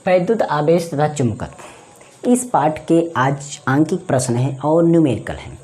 वैद्युत आवेश तथा चुंबकत्व, इस पाठ के आज आंकिक प्रश्न है और न्यूमेरिकल है।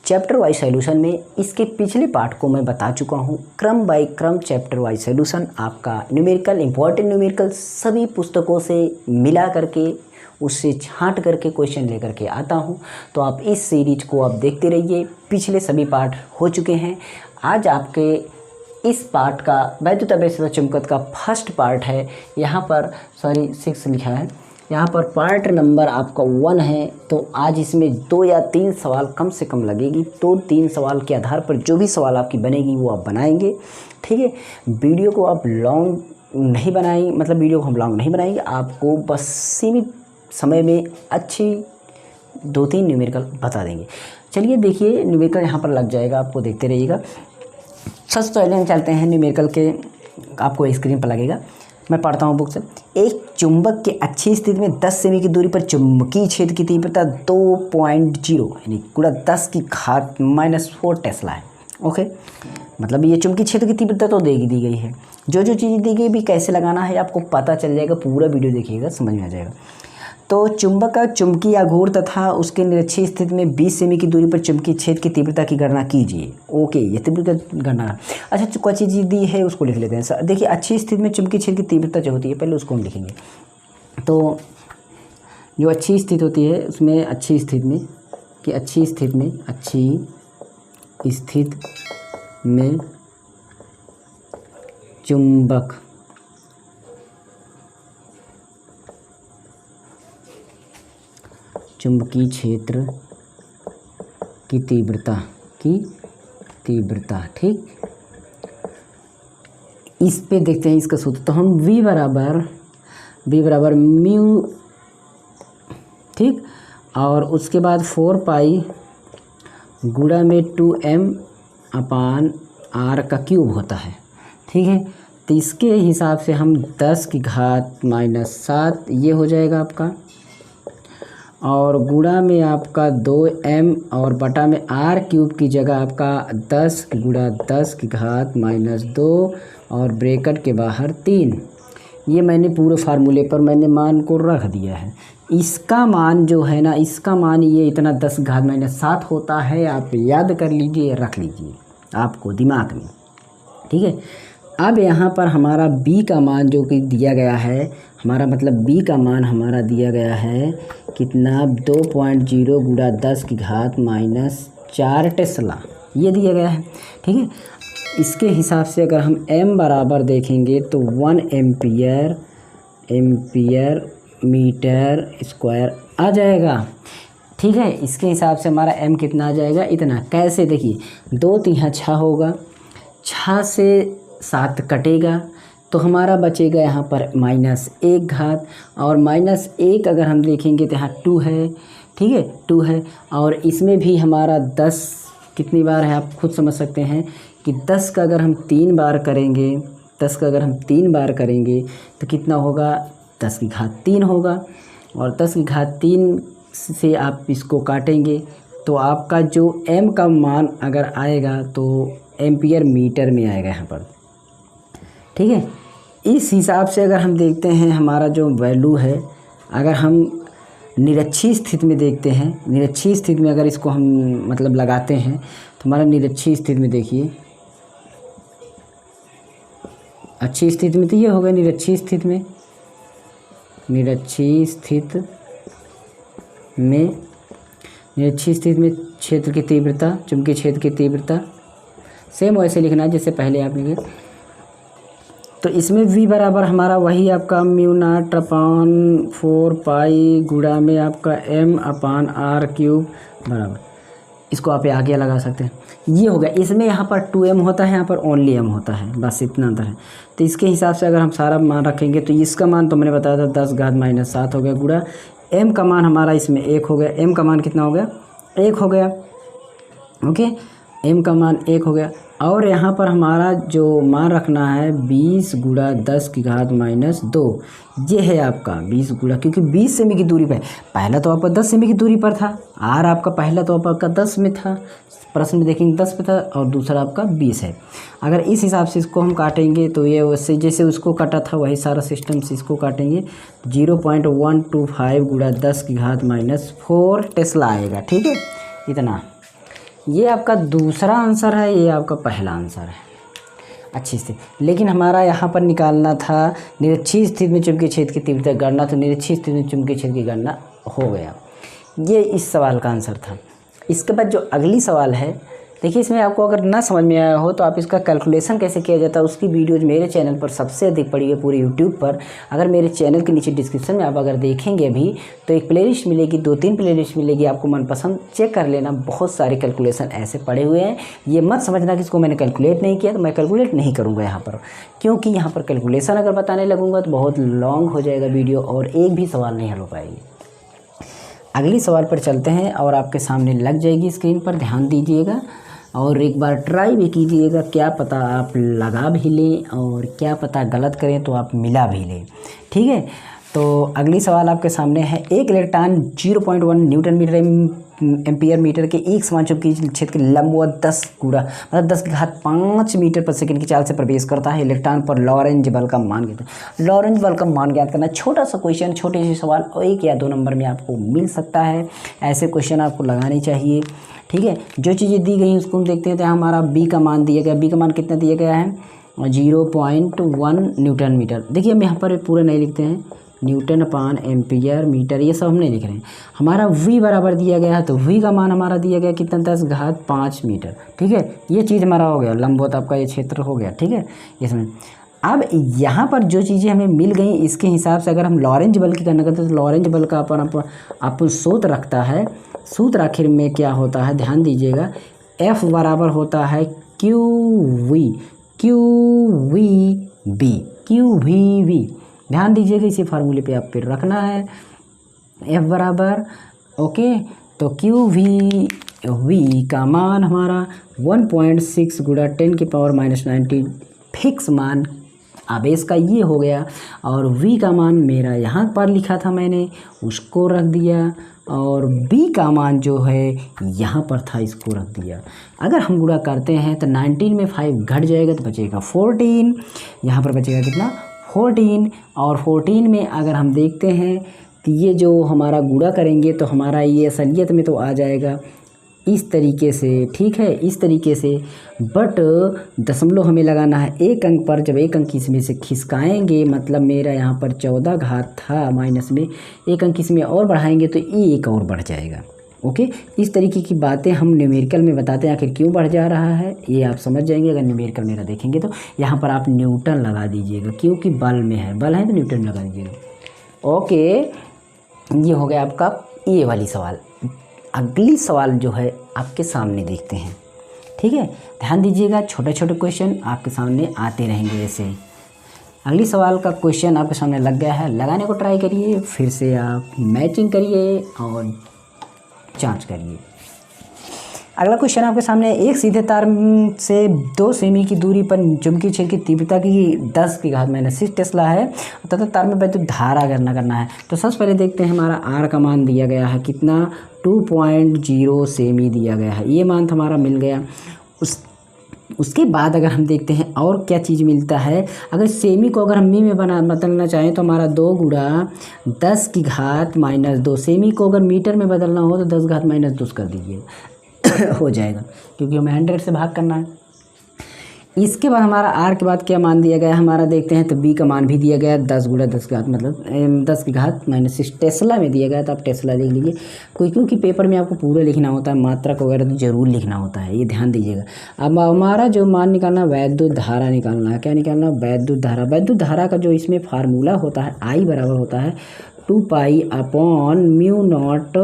चैप्टर वाइज सॉल्यूशन में इसके पिछले पाठ को मैं बता चुका हूँ। क्रम बाय क्रम चैप्टर वाइज सॉल्यूशन आपका न्यूमेरिकल, इंपॉर्टेंट न्यूमेरिकल सभी पुस्तकों से मिला करके उससे छांट करके क्वेश्चन लेकर के आता हूँ। तो आप इस सीरीज को आप देखते रहिए। पिछले सभी पाठ हो चुके हैं। आज आपके इस पार्ट का वैद्युत आवेश तथा चुंबकत्व का फर्स्ट पार्ट है। यहाँ पर 6 लिखा है, यहाँ पर पार्ट नंबर आपका 1 है। तो आज इसमें 2 या 3 सवाल कम से कम लगेगी। 2-3 सवाल के आधार पर जो भी सवाल आपकी बनेगी वो आप बनाएंगे, ठीक है। वीडियो को आप लॉन्ग नहीं बनाएंगे, मतलब वीडियो को हम लॉन्ग नहीं बनाएंगे, आपको बस सीमित समय में अच्छी 2-3 न्यूमेरिकल बता देंगे। चलिए देखिए, न्यूमेरिकल यहाँ पर लग जाएगा, आपको देखते रहिएगा। सबसे पहले हम चलते हैं न्यूमेरिकल के, आपको स्क्रीन पर लगेगा। मैं पढ़ता हूँ बुक से। एक चुंबक के अक्षीय स्थिति में 10 सेमी की दूरी पर चुंबकीय क्षेत्र की तीव्रता 2.0 यानी गुणा 10 की घात -4 टेस्ला है। ओके, मतलब ये चुंबकीय क्षेत्र की तीव्रता तो दी गई है। जो चीज़ दी गई भी कैसे लगाना है आपको पता चल जाएगा। पूरा वीडियो देखिएगा, समझ में आ जाएगा। तो चुंबक का चुंबकीय आघूर्ण तथा उसके निरक्षीय स्थिति में 20 सेमी की दूरी पर चुंबकीय क्षेत्र की तीव्रता की गणना कीजिए। ओके, ये तीव्रता गणना। अच्छा, कोई चीज़ दी है उसको लिख लेते हैं। देखिए, अच्छी स्थिति में चुंबकीय क्षेत्र की तीव्रता जो होती है पहले उसको हम लिखेंगे। तो जो अच्छी स्थिति होती है उसमें अच्छी स्थिति में चुंबक चुंबकीय क्षेत्र की तीव्रता, ठीक। इस पे देखते हैं इसका सूत्र। तो हम V बराबर म्यू, ठीक, और उसके बाद 4 पाई गुणा में 2m/r का क्यूब होता है, ठीक है। तो इसके हिसाब से हम 10 की घात -7 ये हो जाएगा आपका, और गुणा में आपका 2m और बटा में r³ की जगह आपका 10 गुणा 10 की घात -2 और ब्रैकेट के बाहर 3। ये मैंने पूरे फार्मूले पर मैंने मान को रख दिया है। इसका मान जो है ना, इसका मान ये इतना 10 घात -7 होता है। आप याद कर लीजिए, रख लीजिए आपको दिमाग में, ठीक है। अब यहाँ पर हमारा B का मान जो कि दिया गया है, हमारा मतलब B का मान हमारा दिया गया है कितना, 2.0 गुणा 10 की घात -4 टेस्ला, ये दिया गया है, ठीक है। इसके हिसाब से अगर हम M बराबर देखेंगे तो 1 एम्पियर मीटर स्क्वायर आ जाएगा, ठीक है। इसके हिसाब से हमारा M कितना आ जाएगा, इतना। कैसे, देखिए 2 3 6 होगा, 6 से 7 कटेगा तो हमारा बचेगा यहाँ पर -1 घात, और -1 अगर हम देखेंगे तो यहाँ 2 है, ठीक है, 2 है। और इसमें भी हमारा 10 कितनी बार है आप खुद समझ सकते हैं कि 10 का अगर हम 3 बार करेंगे तो कितना होगा, 10 की घात 3 होगा। और 10 की घात 3 से आप इसको काटेंगे तो आपका जो M का मान अगर आएगा तो एम्पियर मीटर में आएगा यहाँ पर, ठीक है। इस हिसाब से अगर हम देखते हैं हमारा जो वैल्यू है, अगर हम निरक्षीय स्थिति में देखते हैं, निरक्षीय स्थिति में अगर इसको हम मतलब लगाते हैं तो हमारा निरक्षीय स्थिति में देखिए, अच्छी स्थिति में तो ये होगा। निरक्षीय स्थिति में क्षेत्र की तीव्रता, चुंबकीय क्षेत्र की तीव्रता सेम वैसे लिखना है जैसे पहले आप लिखे। तो इसमें V बराबर हमारा वही आपका μ0/4 पाई गुणा में आपका m/r³ बराबर, इसको आप आगे लगा सकते हैं, ये हो गया। इसमें यहाँ पर 2m होता है, यहाँ पर ओनली m होता है, बस इतना अंतर है। तो इसके हिसाब से अगर हम सारा मान रखेंगे तो इसका मान तो मैंने बताया था 10 घात -7 हो गया, गुणा m का मान हमारा इसमें 1 हो गया। m का मान कितना हो गया, 1 हो गया, ओके। m का मान 1 हो गया। और यहाँ पर हमारा जो मान रखना है 20 गुणा 10 की घात -2, ये है आपका 20 गुणा, क्योंकि 20 सेमी की दूरी पर, पहला तो आपका 10 सेमी की दूरी पर था, r आपका पहला तो आपका 10 में था, प्रश्न में देखेंगे 10 पे था, और दूसरा आपका 20 है। अगर इस हिसाब से इसको हम काटेंगे तो ये वैसे जैसे उसको काटा था वही सारा सिस्टम से इसको काटेंगे, 0.125 गुणा 10 की घात -4 टेस्ला आएगा। ठीक है, इतना। ये आपका दूसरा आंसर है, ये आपका पहला आंसर है अच्छी से। लेकिन हमारा यहाँ पर निकालना था निरक्षीय स्थिति में चुंबकीय क्षेत्र की तीव्रता गणना, तो निरक्षीय स्थिति में चुंबकीय क्षेत्र की गणना हो गया। ये इस सवाल का आंसर था। इसके बाद जो अगली सवाल है, देखिए इसमें आपको अगर ना समझ में आया हो तो आप इसका कैलकुलेशन कैसे किया जाता है उसकी वीडियोज़ मेरे चैनल पर सबसे अधिक पड़ी है पूरे यूट्यूब पर। अगर मेरे चैनल के नीचे डिस्क्रिप्शन में आप अगर देखेंगे अभी तो एक प्लेलिस्ट मिलेगी, 2-3 प्लेलिस्ट मिलेगी, आपको मनपसंद चेक कर लेना। बहुत सारे कैलकुलेशन ऐसे पड़े हुए हैं। ये मत समझना कि इसको मैंने कैलकुलेट नहीं किया, तो मैं कैलकुलेट नहीं करूँगा यहाँ पर, क्योंकि यहाँ पर कैलकुलेशन अगर बताने लगूँगा तो बहुत लॉन्ग हो जाएगा वीडियो और एक भी सवाल नहीं हल हो पाएगी। अगली सवाल पर चलते हैं और आपके सामने लग जाएगी स्क्रीन पर, ध्यान दीजिएगा और एक बार ट्राई भी कीजिएगा। क्या पता आप लगा भी लें और क्या पता गलत करें तो आप मिला भी लें। ठीक है, तो अगली सवाल आपके सामने है। एक electron 0.1 newton metre ampere metre के एक समान चुंबकीय क्षेत्र के लंबवत 10 गुणा मतलब 10 की घात 5 मीटर पर सेकंड की चाल से प्रवेश करता है इलेक्ट्रॉन पर लॉरेंज बल का मान ज्ञात करना। लॉरेंज बल का मान ज्ञात करना, छोटा सा क्वेश्चन, छोटे से सवाल, 1 या 2 नंबर में आपको मिल सकता है। ऐसे क्वेश्चन आपको लगाने चाहिए। ठीक है, जो चीज़ें दी गई उसको हम देखते हैं। तो हमारा बी का मान दिया गया, बी का मान कितना दिया गया है 0.1 न्यूटन मीटर। देखिए हम यहाँ पर पूरे नहीं लिखते हैं, न्यूटन अपान एम्पियर मीटर ये सब हम नहीं लिख रहे हैं। हमारा v बराबर दिया गया है, तो v का मान हमारा दिया गया कितना 10 घात 5 मीटर। ठीक है, ये चीज़ हमारा हो गया, लंबवत आपका ये क्षेत्र हो गया। ठीक है, इसमें अब यहाँ पर जो चीज़ें हमें मिल गई इसके हिसाब से अगर हम लॉरेंज बल की गणना करते हैं तो लॉरेंज बल का अपन सूत्र रखता है। सूत्र आखिर में क्या होता है ध्यान दीजिएगा, F बराबर होता है QV QVB। ध्यान दीजिएगा इसी फार्मूले पे आप फिर रखना है F बराबर, ओके, तो QVV का मान हमारा 1.6 गुणा 10⁻⁻⁹ फिक्स मान आवेश का ये हो गया। और V का मान मेरा यहाँ पर लिखा था मैंने, उसको रख दिया, और B का मान जो है यहाँ पर था, इसको रख दिया। अगर हम गुणा करते हैं तो 19 में 5 घट जाएगा तो बचेगा 14, यहाँ पर बचेगा कितना 14। और 14 में अगर हम देखते हैं तो ये जो हमारा गुणा करेंगे तो हमारा ये असलियत में तो आ जाएगा इस तरीके से। ठीक है, इस तरीके से, बट दशमलव हमें लगाना है एक अंक पर। जब एक अंक इसमें से खिसकाएंगे, मतलब मेरा यहाँ पर 14 घात था, माइनस में एक अंक इसमें और बढ़ाएंगे तो ये एक और बढ़ जाएगा। ओके, इस तरीके की बातें हम न्यूमेरिकल में बताते हैं, आखिर क्यों बढ़ जा रहा है ये आप समझ जाएंगे अगर न्यूमेरिकल मेरा देखेंगे। तो यहाँ पर आप न्यूटन लगा दीजिएगा, क्योंकि बल में है, बल है तो न्यूटन लगा दीजिएगा। ओके, ये हो गया आपका ये वाली सवाल। अगली सवाल जो है आपके सामने देखते हैं। ठीक है, ध्यान दीजिएगा, छोटे छोटे क्वेश्चन आपके सामने आते रहेंगे ऐसे। अगली सवाल का क्वेश्चन आपके सामने लग गया है, लगाने को ट्राई करिए, फिर से आप मैचिंग करिए और जांच करिए। अगला क्वेश्चन आपके सामने, एक सीधे तार से 2 सेमी की दूरी पर चुंबकीय क्षेत्र की तीव्रता की 10 की घात -6 टेस्ला है तथा तार में विद्युत धारा गणना करना है। तो सबसे पहले देखते हैं, हमारा आर का मान दिया गया है कितना 2.0 सेमी दिया गया है, ये मान हमारा मिल गया। उसके बाद अगर हम देखते हैं और क्या चीज़ मिलता है, अगर सेमी को अगर हम मी में बदलना चाहें तो हमारा 2 गुणा 10 की घात -2, सेमी को अगर मीटर में बदलना हो तो 10 घात -2 कर दीजिए हो जाएगा, क्योंकि हमें 100 से भाग करना है। इसके बाद हमारा आर के बाद क्या मान दिया गया हमारा देखते हैं, तो बी का मान भी दिया गया 10 गुणा 10 की घात मतलब 10 की घात -6 टेस्ला में दिया गया, तो आप टेस्ला देख लीजिए। क्योंकि पेपर में आपको पूरा लिखना होता है, मात्रक वगैरह तो जरूर लिखना होता है, ये ध्यान दीजिएगा। अब हमारा जो मान निकालना, वैद्युत धारा निकालना है। क्या निकालना, वैद्युत धारा। वैद्युत धारा का जो इसमें फार्मूला होता है, आई बराबर होता है 2 पाई अपॉन म्यू नॉट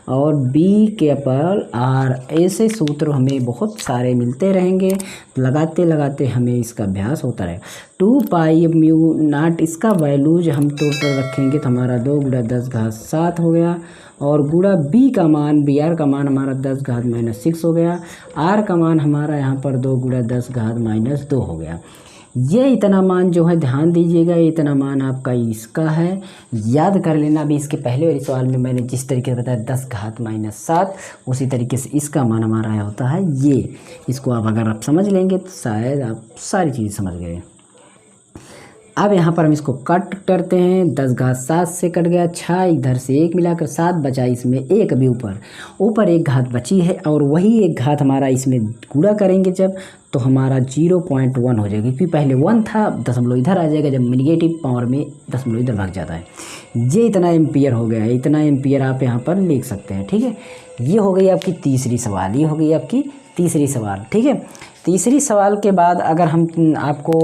और बी कैपिटल आर। ऐसे सूत्र हमें बहुत सारे मिलते रहेंगे, लगाते लगाते हमें इसका अभ्यास होता रहेगा। 2 पाई म्यू नॉट, इसका वैल्यूज हम टोटल रखेंगे तो हमारा 2 गुणा 10 घात 7 हो गया, और गुणा बी का मान, बी आर का मान हमारा 10 घात -6 हो गया, आर का मान हमारा यहाँ पर 2 गुणा 10 घात -2 हो गया। ये इतना मान जो है ध्यान दीजिएगा, ये इतना मान आपका इसका है, याद कर लेना। अभी इसके पहले वाले सवाल में मैंने जिस तरीके से बताया 10 घात -7, उसी तरीके से इसका मान हमारा होता है ये। इसको आप अगर आप समझ लेंगे तो शायद आप सारी चीज़ समझ गए। अब यहाँ पर हम इसको कट करते हैं, 10 घात 7 से कट गया, 6 इधर से 1 मिलाकर 7 बचा, इसमें 1 अभी ऊपर 1 घात बची है, और वही 1 घात हमारा इसमें गुणा करेंगे जब, तो हमारा 0.1 हो जाएगा, क्योंकि पहले 1 था, दशमलव इधर आ जाएगा, जब नेगेटिव पावर में दशमलव इधर भाग जाता है। ये इतना एम्पियर हो गया है, इतना एम्पियर आप यहाँ पर लिख सकते हैं, ठीक है। ये हो गई आपकी तीसरी सवाल, ये हो गई आपकी तीसरी सवाल, ठीक है। तीसरी सवाल के बाद अगर हम आपको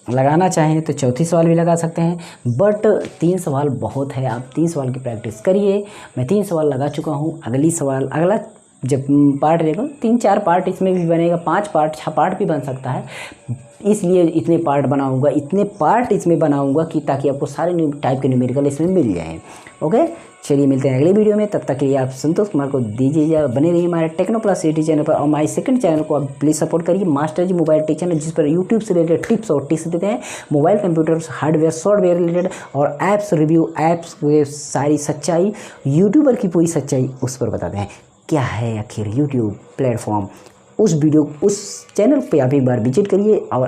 लगाना चाहें तो चौथी सवाल भी लगा सकते हैं, बट 3 सवाल बहुत है, आप 3 सवाल की प्रैक्टिस करिए। मैं 3 सवाल लगा चुका हूँ, अगला जब पार्ट रहेगा 3-4 पार्ट इसमें भी बनेगा, 5 पार्ट 6 पार्ट भी बन सकता है, इसलिए इतने पार्ट बनाऊंगा, इतने पार्ट इसमें बनाऊंगा कि ताकि आपको सारे टाइप के न्यूमेरिकल इसमें मिल जाएँ। ओके, चलिए मिलते हैं अगले वीडियो में, तब तक के लिए आप संतोष कुमार को दीजिए, बने रहिए हमारे टेक्नो प्लस सिटी चैनल पर, और माई सेकंड चैनल को आप प्लीज़ सपोर्ट करिए, मास्टर जी मोबाइल टेक चैनल, जिस पर यूट्यूब से रिलेटेड टिप्स और टिप्स देते हैं, mobile computer hardware software related, और ऐप्स रिव्यू, ऐप्स सारी सच्चाई, यूट्यूबर की पूरी सच्चाई उस पर बताते हैं। क्या है आखिर यूट्यूब प्लेटफॉर्म, उस चैनल पे आप एक बार विजिट करिए और